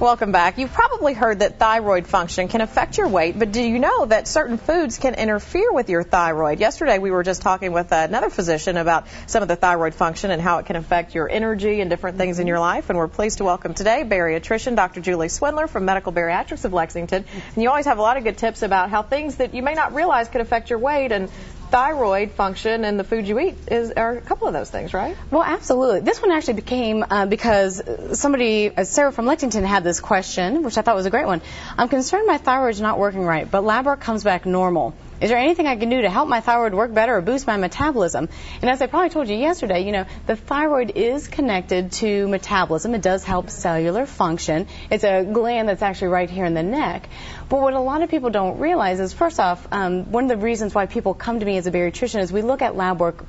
Welcome back. You've probably heard that thyroid function can affect your weight, but do you know that certain foods can interfere with your thyroid? Yesterday we were just talking with another physician about some of the thyroid function and how it can affect your energy and different things in your life, and we're pleased to welcome today bariatrician Dr. Julie Swindler from Medical Bariatrics of Lexington. And you always have a lot of good tips about how things that you may not realize could affect your weight, and thyroid function and the food you eat are a couple of those things, right? Well, absolutely. This one actually became because somebody, Sarah from Lexington, had this question, which I thought was a great one. I'm concerned my thyroid's not working right, but lab work comes back normal. Is there anything I can do to help my thyroid work better or boost my metabolism? And as I probably told you yesterday, the thyroid is connected to metabolism. It does help cellular function. It's a gland that's actually right here in the neck. But what a lot of people don't realize is, first off, one of the reasons why people come to me as a bariatrician is we look at lab work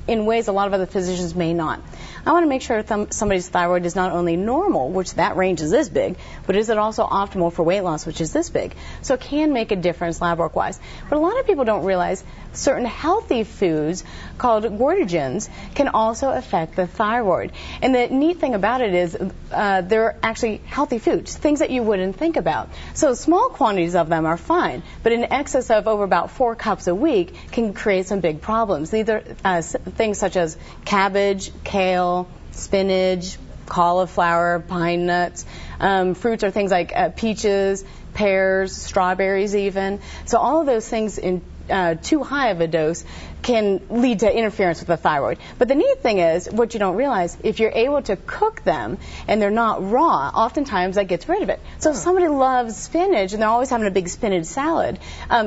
in ways a lot of other physicians may not. I want to make sure somebody's thyroid is not only normal, which that range is this big, but is it also optimal for weight loss, which is this big. So it can make a difference lab work-wise. But a lot of people don't realize certain healthy foods called goitrogens can also affect the thyroid. And the neat thing about it is they're actually healthy foods, things that you wouldn't think about. So small quantities of them are fine, but in excess of over about 4 cups a week can create some big problems. These are things such as cabbage, kale, spinach, cauliflower, pine nuts. Fruits are things like peaches, pears, strawberries even. So all of those things in too high of a dose can lead to interference with the thyroid. But the neat thing is, what you don't realize, if you're able to cook them and they're not raw, oftentimes that gets rid of it. So if somebody loves spinach and they're always having a big spinach salad,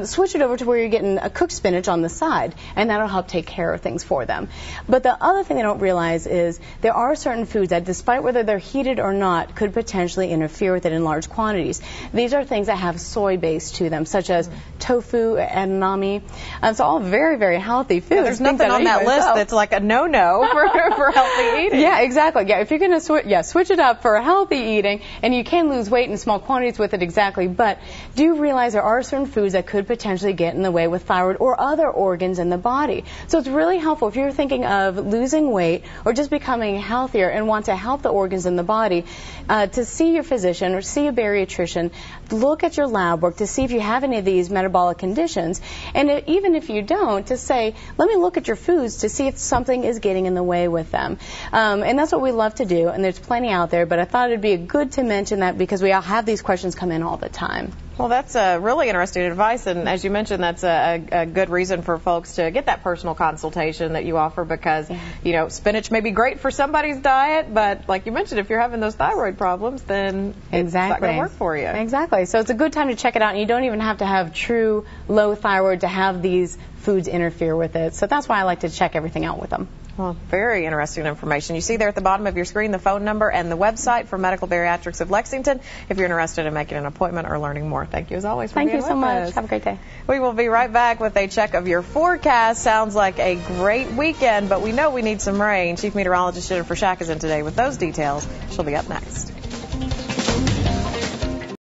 switch it over to where you're getting a cooked spinach on the side, and that'll help take care of things for them. But the other thing they don't realize is there are certain foods that, despite whether they're heated or not, could potentially interfere with it in large quantities. These are things that have soy base to them, such as tofu, edamame. So all very, very healthy foods. Yeah, there's nothing on that list that's like a no-no for healthy eating. Yeah, exactly. Yeah, if you're going to switch it up for healthy eating, and you can lose weight in small quantities with it, exactly, but do realize there are certain foods that could potentially get in the way with thyroid or other organs in the body. So it's really helpful if you're thinking of losing weight or just becoming healthier and want to help the organs in the body, to see your physician or see a bariatrician, look at your lab work to see if you have any of these metabolic conditions, and even if you don't, to say, let me look at your foods to see if something is getting in the way with them. And that's what we love to do, and there's plenty out there, but I thought it'd be good to mention that because we all have these questions come in all the time. Well, that's really interesting advice, and as you mentioned, that's a good reason for folks to get that personal consultation that you offer because, spinach may be great for somebody's diet, but like you mentioned, if you're having those thyroid problems, then it's not going to work for you. Exactly. So it's a good time to check it out, and you don't even have to have true low thyroid to have these foods interfere with it. So that's why I like to check everything out with them. Well, very interesting information. You see there at the bottom of your screen the phone number and the website for Medical Bariatrics of Lexington if you're interested in making an appointment or learning more. Thank you as always for being with us. Thank you so much. Have a great day. We will be right back with a check of your forecast. Sounds like a great weekend, but we know we need some rain. Chief Meteorologist Jennifer Shack is in today with those details. She'll be up next.